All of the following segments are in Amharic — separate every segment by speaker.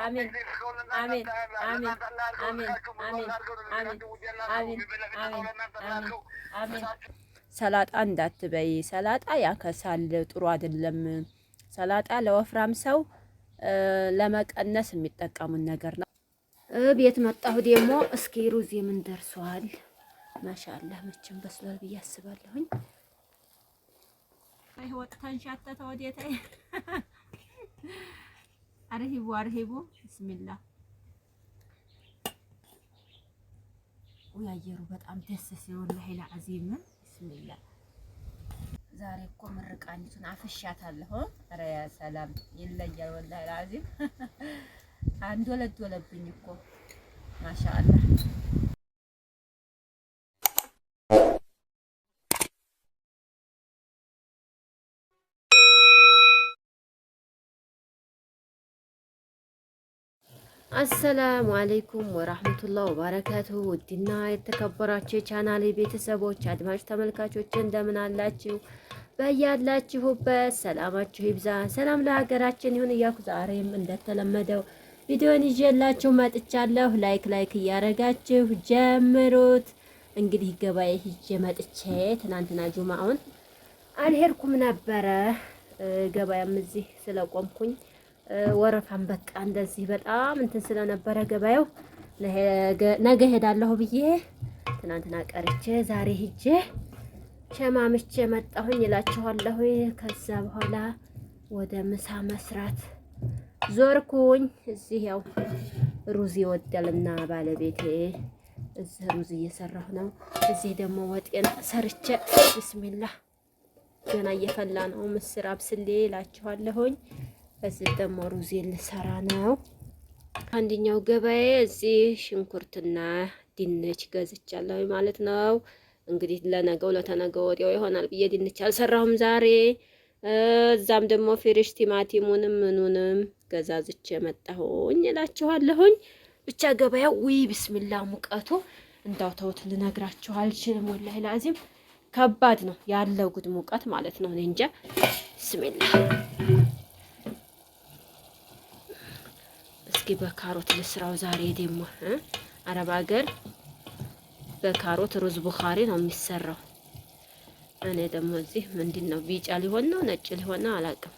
Speaker 1: አሜን አሜን አሜን አሜን አሜን አሜን አሜን አሜን አሜን። ሰላጣ እንዳትበይ፣ ሰላጣ ያከሳል፣ ጥሩ አይደለም። ሰላጣ ለወፍራም ሰው ለመቀነስ የሚጠቀሙን ነገር ነው። ቤት መጣሁ ደግሞ እስኪ ሩዝ ምን ደርሷል? ማሻአላህ መቼም በስሏል ብዬ አስባለሁኝ። አይ ወጥ ተንሻተተ ወዴታ አርሂቡ አርሂቡ ቢስሚላህ። ወይ አየሩ በጣም ደስ ሲል ወላሂ ለአዚም ቢስሚላህ። ዛሬ እኮ ምርቃኒቱን አፍሻታለሁ። ኧረ ያ ሰላም ይለያል ወላሂ ለአዚም። አንድ ወለድ ወለብኝ እኮ ማሻአላህ። አሰላሙ አለይኩም ወራህመቱላሂ ወበረካቱሁ። ውድና የተከበራችሁ የቻናሌ ቤተሰቦች አድማጭ ተመልካቾች እንደምን አላችሁ? በያላችሁበት ሰላማችሁ ይብዛ። ሰላም ለሀገራችን ይሁን እያልኩ ዛሬም እንደተለመደው ቪዲዮን ይዤላችሁ መጥቻለሁ። ላይክ እያረጋችሁ ጀምሩት። እንግዲህ ገበያ ሂጄ መጥቼ ትናንትና ጁማውን አልሄድኩም ነበረ። ገበያም እዚህ ስለቆምኩኝ ወረፋን በቃ እንደዚህ በጣም እንትን ስለነበረ ገበያው ነገ ሄዳለሁ ብዬ ትናንትና ቀርቼ ዛሬ ሂጄ ሸማምቼ መጣሁኝ እላችኋለሁ። ከዛ በኋላ ወደ ምሳ መስራት ዞርኩኝ። እዚህ ያው ሩዝ ይወዳልና ባለቤቴ እዚህ ሩዝ እየሰራሁ ነው። እዚህ ደግሞ ወጤን ሰርቼ ቢስሚላህ ገና እየፈላ ነው። ምስር አብስሌ እላችኋለሁኝ። እዚህ ደግሞ ሩዝ ልሰራ ነው። አንደኛው ገበያ እዚህ ሽንኩርትና ድንች ገዝቻለሁ ማለት ነው። እንግዲህ ለነገው ለተነገው ወዲያው ይሆናል ብዬ ድንች አልሰራሁም ዛሬ። እዛም ደግሞ ፍሬሽ ቲማቲሙንም ምኑንም ገዛዝቼ መጣሁኝ እላችኋለሁኝ። ብቻ ገበያው ውይ ቢስሚላ ሙቀቱ እንዳው ተውት ልነግራችሁ አልችልም። ወላሂ ላዚም ከባድ ነው ያለው ጉድ ሙቀት ማለት ነው። እኔ እንጃ ቢስሚላ። እስኪ በካሮት ልስራው ዛሬ ደግሞ አረብ ሀገር በካሮት ሩዝ ቡኻሪ ነው የሚሰራው። እኔ ደግሞ እዚህ ምንድን ነው ቢጫ ሊሆን ነው ነጭ ሊሆን ነው አላውቅም።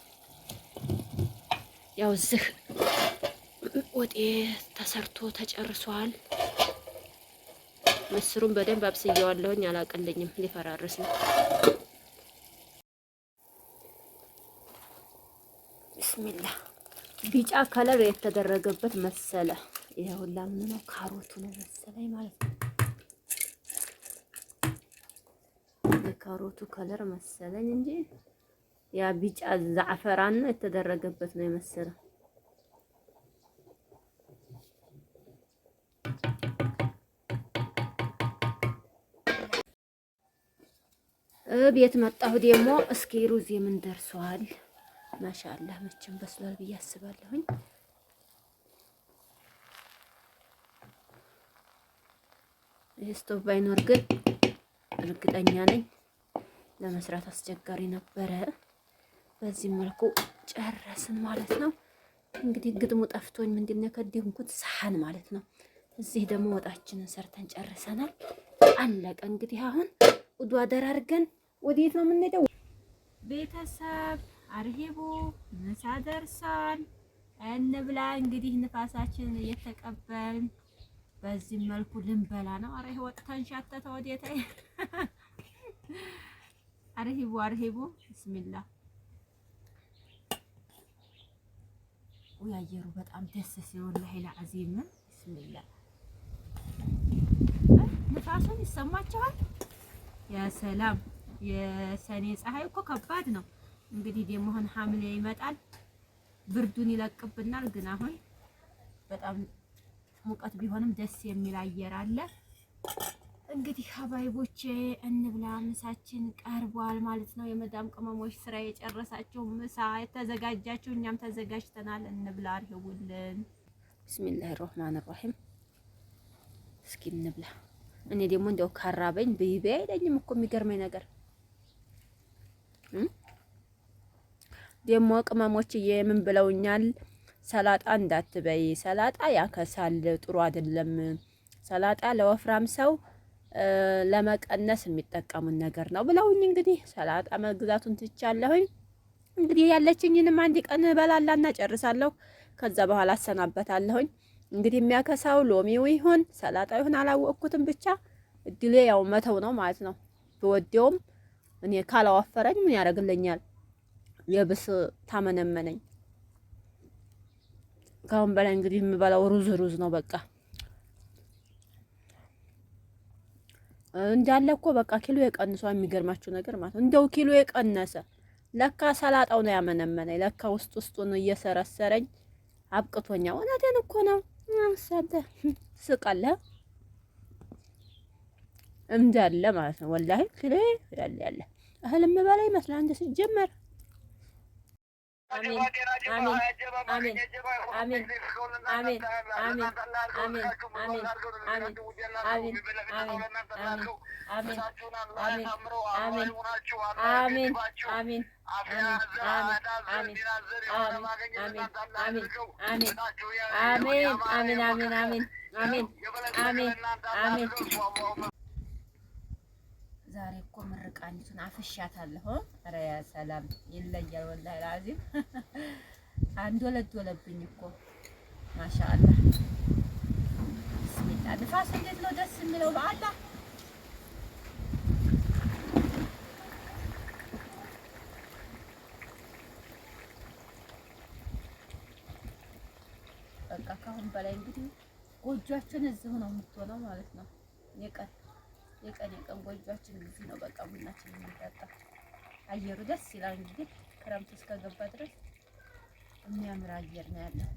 Speaker 1: ያው እዚህ ወጤ ተሰርቶ ተጨርሷል። ምስሩን በደንብ አብስየዋለሁኝ። አላቀልኝም ሊፈራርስ ነው። ቢስሚላህ ቢጫ ከለር የተደረገበት መሰለ። ይሄው ላምን ነው ካሮቱ ነው መሰለኝ ማለት ነው። የካሮቱ ከለር መሰለኝ እንጂ ያ ቢጫ ዛዕፈራን ነው የተደረገበት ነው የመሰለ። ቤት መጣሁ ደግሞ እስኪ ሩዝ ምን ደርሷል? ማሻአላህ መቼም በስሏል ብዬ አስባለሁኝ። ስቶቭ ባይኖር ግን እርግጠኛ ነኝ ለመስራት አስቸጋሪ ነበረ። በዚህ መልኩ ጨረስን ማለት ነው። እንግዲህ ግጥሙ ጠፍቶኝ ምንድነው ከደምኩት ሰሃን ማለት ነው። እዚህ ደግሞ ወጣችንን ሰርተን ጨርሰናል። አለቀ። እንግዲህ አሁን ውዱ አደራርገን ወዴት ነው የምንሄደው? ቤተሰብ አርሂቡ ምሳ ደርሷል፣ እንብላ። እንግዲህ ንፋሳችንን እየተቀበልን በዚህ መልኩ ልንበላ ነው። አረ ወጥ ተንሻተተ ወዴታ አርሂቡ አርሂቡ ቢስሚላህ። ወይ አየሩ በጣም ደስ ሲል ወላሂ ለአዚም ቢስሚላህ። ንፋሱን ይሰማችኋል? ያ ሰላም። የሰኔ ፀሐይ እኮ ከባድ ነው። እንግዲህ ደግሞ አሁን ሐምሌ ይመጣል፣ ብርዱን ይለቅብናል። ግን አሁን በጣም ሙቀት ቢሆንም ደስ የሚል አየር አለ። እንግዲህ ሀባይቦቼ እንብላ። ምሳችን ቀርቧል ማለት ነው። የመዳም ቅመሞች ስራ የጨረሳችሁ ምሳ የተዘጋጃችሁ፣ እኛም ተዘጋጅተናል። እንብላ፣ አርህውልን። ቢስሚላሂ ራህማን ራሂም። እስኪ እንብላ። እኔ ደግሞ እንደው ካራበኝ ብይቤ አይለኝም እኮ የሚገርመኝ ነገር ደግሞ ቅመሞችዬ ምን ብለውኛል? ሰላጣ እንዳትበይ፣ ሰላጣ ያከሳል፣ ጥሩ አይደለም። ሰላጣ ለወፍራም ሰው ለመቀነስ የሚጠቀሙን ነገር ነው ብለውኝ እንግዲህ ሰላጣ መግዛቱን ትቻለሁኝ። እንግዲህ ያለችኝንም አንድ ቀን በላላና ጨርሳለሁ። ከዛ በኋላ አሰናበታለሁኝ። እንግዲህ የሚያከሳው ሎሚው ይሁን ሰላጣው ይሁን አላወቅኩትም። ብቻ እድሌ ያው መተው ነው ማለት ነው። በወዴውም እኔ ካላወፈረኝ ምን ያደርግልኛል? የብስ ታመነመነኝ። ካሁን በላይ እንግዲህ የምበላው ሩዝ ነው በቃ። እንዳለ እኮ በቃ ኪሎ የቀንሰው የሚገርማችሁ ነገር ማለት ነው። እንደው ኪሎ የቀነሰ ለካ ሰላጣው ነው ያመነመነኝ። ለካ ውስጡን እየሰረሰረኝ አብቅቶኛ። እውነቴን እኮ ነው። አሳደ ስቃለ እንዳለ ማለት ነው። ወላሂ ኪሎ ያለ እህል የምበላ ይመስላል እንደ ሲጀመር። አሜን አሜን አሜን አሜን አሜን አሜን አሜን አሜን አሜን። ዛሬ እኮ ምርቃኒቱን አፍሻታለሁ። ኧረ ያ ሰላም ይለያል ወላሂ ላዚም። አንድ ወለብኝ እኮ ማሻአላህ። ቢስሚላህ ንፋስ እንዴት ነው ደስ የሚለው በአላህ። በቃ ካሁን በላይ እንግዲህ ጎጆአችን እዚሁ ነው የምትሆነው ማለት ነው። የቀን ጎጆአችን እዚህ ነው። በቃ ቡናችን የምንጠጣው አየሩ ደስ ይላል። እንግዲህ ክረምት እስከገባ ድረስ የሚያምር አየር ነው ያለው።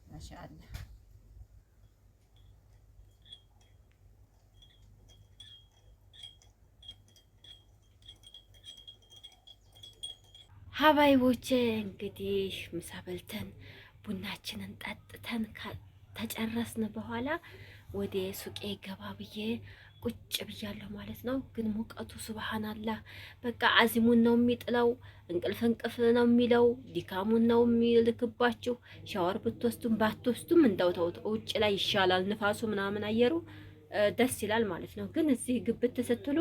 Speaker 1: ማሻአላህ ሀባይቦቼ እንግዲህ ምሳ በልተን ቡናችንን ጠጥተን ተጨረስን በኋላ ወደ ሱቄ ገባ ብዬ ቁጭ ብያለሁ ማለት ነው። ግን ሙቀቱ ሱብሃንአላህ በቃ አዚሙን ነው የሚጥለው። እንቅልፍ ነው የሚለው። ድካሙን ነው የሚልክባችሁ። ሻወር ብትወስዱም ባትወስዱም እንደው ተውት፣ ውጭ ላይ ይሻላል። ንፋሱ ምናምን አየሩ ደስ ይላል ማለት ነው። ግን እዚህ ግብት ስትሉ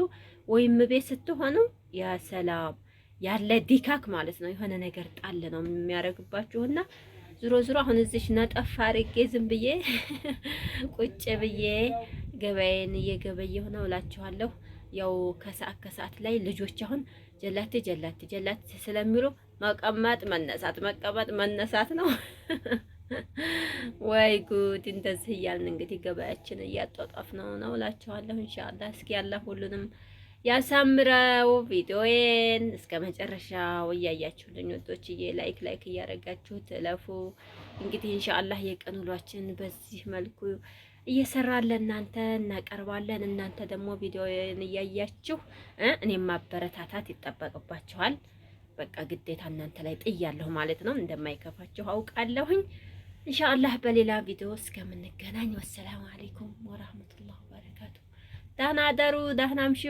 Speaker 1: ወይም ቤት ስትሆኑ ያ ሰላም ያለ ዲካክ ማለት ነው። የሆነ ነገር ጣል ነው የሚያደርግባችሁና ዙሮ አሁን እዚህ ነጠፍ አድርጌ ዝም ብዬ ቁጭ ብዬ ገበያዬን እየገበየሁ ነው እላችኋለሁ። ያው ከሰዓት ላይ ልጆች አሁን ጀላት ስለሚሉ መቀመጥ መነሳት ነው። ወይ ጉድ! እንደዚህ እያልን እንግዲህ ገበያችን እያጧጧፍ ነው እላችኋለሁ። ኢንሻአላህ እስኪ ያላ ሁሉንም ያሳምረው። ቪዲዮዬን እስከ መጨረሻው እያያችሁልኝ ወዶችዬ ላይክ እያደረጋችሁ ትለፉ። እንግዲህ ኢንሻአላህ የቀን ውሏችን በዚህ መልኩ እየሰራን ለእናንተ እናቀርባለን። እናንተ ደግሞ ቪዲዮዬን እያያችሁ እኔም ማበረታታት ይጠበቅባችኋል። በቃ ግዴታ እናንተ ላይ ጥያለሁ ማለት ነው። እንደማይከፋችሁ አውቃለሁኝ። ኢንሻአላህ በሌላ ቪዲዮ እስከምንገናኝ ወሰላሙ አለይኩም ወራህመቱላሂ ወበረካቱ። ደህና አደሩ፣ ደህና አምሹ።